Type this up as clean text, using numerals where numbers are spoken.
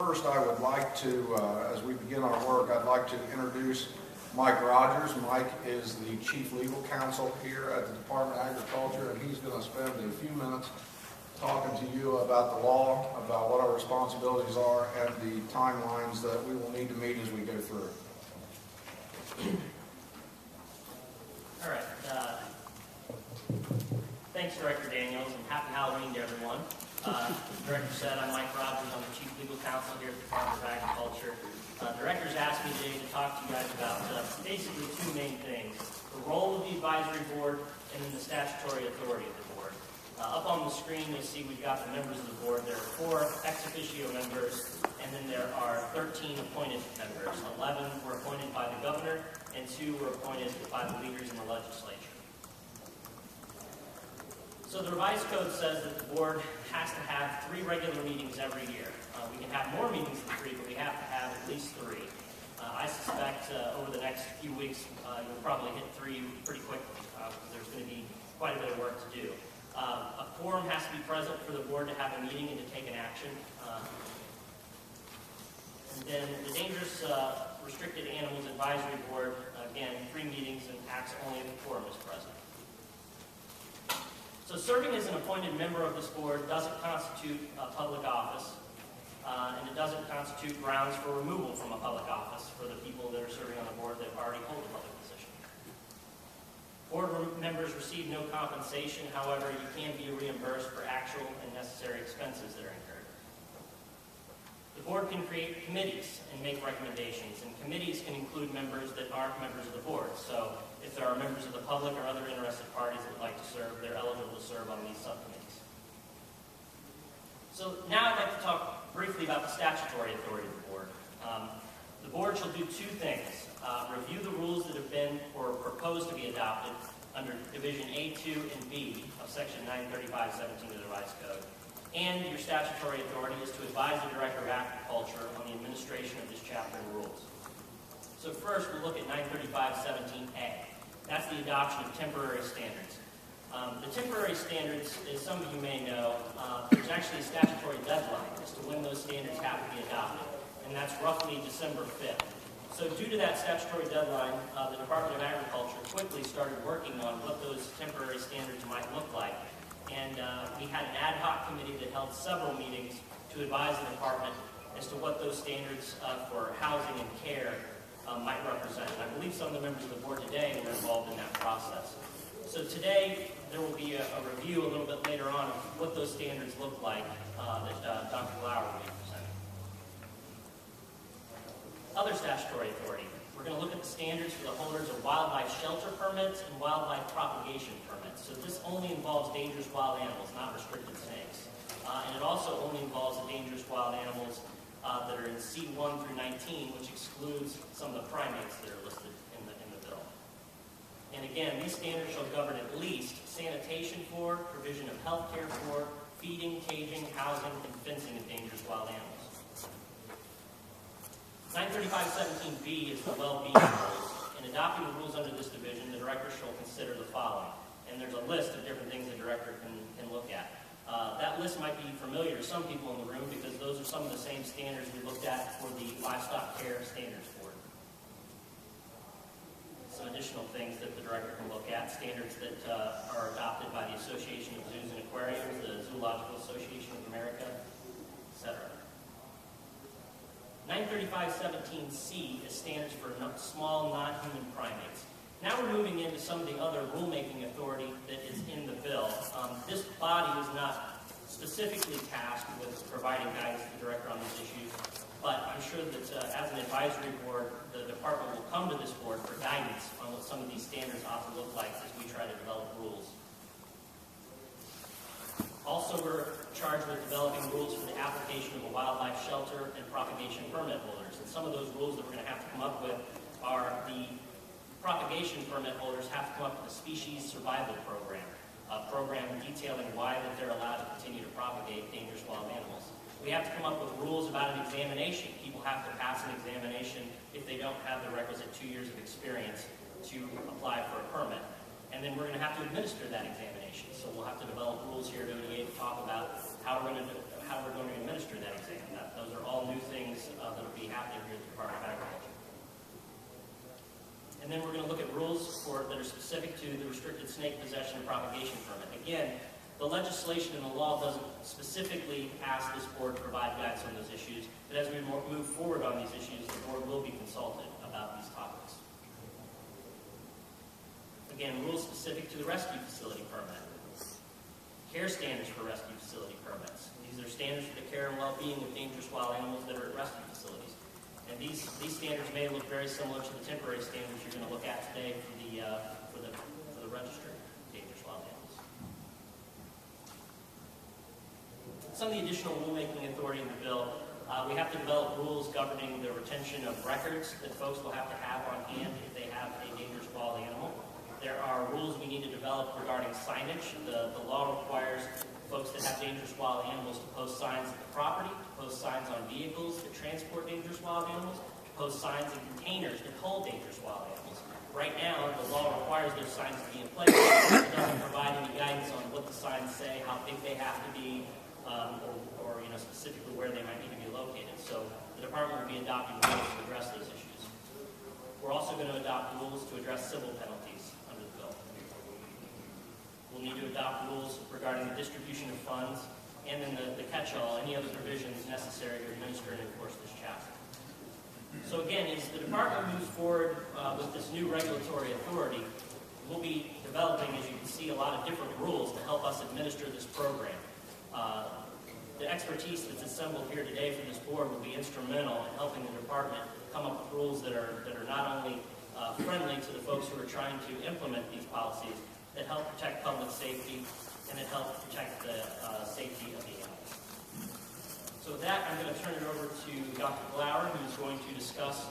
First, I would like to, as we begin our work, I'd like to introduce Mike Rogers. Mike is the Chief Legal Counsel here at the Department of Agriculture, and he's going to spend a few minutes talking to you about the law, about what our responsibilities are, and the timelines that we will need to meet as we go through. All right. Thanks, Director Daniels, and happy Halloween to everyone. As the Director said, I'm Mike Rogers. I'm the Chief Legal Counsel here at the Department of Agriculture. Director's asked me today to talk to you guys about basically two main things: the role of the advisory board and then the statutory authority of the board. Up on the screen, you'll see we've got the members of the board. There are 4 ex officio members, and then there are 13 appointed members. 11 were appointed by the governor, and 2 were appointed by the leaders in the legislature. So the revised code says that the board has to have 3 regular meetings every year. We can have more meetings than 3, but we have to have at least 3. I suspect over the next few weeks you'll probably hit 3 pretty quickly because there's going to be quite a bit of work to do. A quorum has to be present for the board to have a meeting and to take an action. And then the Dangerous Restricted Animals Advisory Board, again, 3 meetings and acts only if the quorum is present. So serving as an appointed member of this board doesn't constitute a public office, and it doesn't constitute grounds for removal from a public office for the people that are serving on the board that already hold a public position. Board members receive no compensation. However, you can be reimbursed for actual and necessary expenses that are incurred. The board can create committees and make recommendations, and committees can include members that aren't members of the board. So if there are members of the public or other interested parties that would like to serve, they're eligible to serve on these subcommittees. So now I'd like to talk briefly about the statutory authority of the board. The board shall do 2 things: review the rules that have been or proposed to be adopted under Division A2 and B of Section 935.17 of the Revised Code. And your statutory authority is to advise the Director of Agriculture on the administration of this chapter and rules. So first, we'll look at 935.17a. That's the adoption of temporary standards. The temporary standards, as some of you may know, there's actually a statutory deadline as to when those standards have to be adopted, and that's roughly December 5th. So due to that statutory deadline, the Department of Agriculture quickly started working on what those temporary standards might look like. And we had an ad hoc committee that held several meetings to advise the department as to what those standards for housing and care might represent. And I believe some of the members of the board today were involved in that process. So today, there will be a review a little bit later on of what those standards look like that Dr. Lauer will be presenting. Other statutory authority. We're going to look at the standards for the holders of wildlife shelter permits and wildlife propagation permits. So this only involves dangerous wild animals, not restricted snakes. And it also only involves the dangerous wild animals that are in C1 through 19, which excludes some of the primates that are listed in the bill. And again, these standards shall govern at least sanitation for, provision of health care for, feeding, caging, housing, and fencing of dangerous wild animals. 935.17b is the well-being rules. In adopting the rules under this division, the director shall consider the following. And there's a list of different things the director can look at. That list might be familiar to some people in the room because those are some of the same standards we looked at for the Livestock Care Standards Board. Some additional things that the director can look at: standards that are adopted by the Association of Zoos and Aquariums, the Zoological Association of America, etc. 935.17c is standards for small non-human primates. Now we're moving into some of the other rulemaking authority that is in the bill. This body is not specifically tasked with providing guidance to the director on these issues, but I'm sure that as an advisory board, the department will come to this board for guidance on what some of these standards ought to look like as we try to develop rules. Also, we're charged with developing rules for the application of a wildlife shelter and propagation permit holders. And some of those rules that we're going to have to come up with are the propagation permit holders have to come up with a species survival program, a program detailing why that they're allowed to continue to propagate dangerous wild animals. We have to come up with rules about an examination. People have to pass an examination if they don't have the requisite 2 years of experience to apply for a permit. And then we're going to have to administer that examination. So we'll have to develop rules here at ODA to talk about how we're going to administer that exam. Those are all new things happening here at the Department of Agriculture. And then we're going to look at rules that are specific to the restricted snake possession and propagation permit. Again, the legislation and the law doesn't specifically ask this board to provide guidance on those issues, but as we move forward on these issues, the board will be consulted about these topics. Again, rules specific to the rescue facility permit. Care standards for rescue facility permits. These are standards for the care and well-being of dangerous wild animals that are at rescue facilities. And these standards may look very similar to the temporary standards you're going to look at today for the registered dangerous wild animals. Some of the additional rulemaking authority in the bill, we have to develop rules governing the retention of records that folks will have to have on hand if they have a dangerous wild animal. There are rules we need to develop regarding signage. The law requires folks that have dangerous wild animals to post signs at the property, to post signs on vehicles that transport dangerous wild animals, to post signs in containers that hold dangerous wild animals. Right now, the law requires those signs to be in place. It doesn't provide any guidance on what the signs say, how big they have to be, or specifically where they might need to be located. So the department will be adopting rules to address those issues. We're also going to adopt rules to address civil penalties under the bill. We'll need to adopt rules regarding the distribution of funds and then the catch-all, any other provisions necessary to administer and enforce this chapter. So again, as the department moves forward with this new regulatory authority, we'll be developing, as you can see, a lot of different rules to help us administer this program. The expertise that's assembled here today for this board will be instrumental in helping the department come up with rules that are not only friendly to the folks who are trying to implement these policies, that help protect public safety and that help protect the safety of the animals. So with that, I'm going to turn it over to Dr. Glauer, who's going to discuss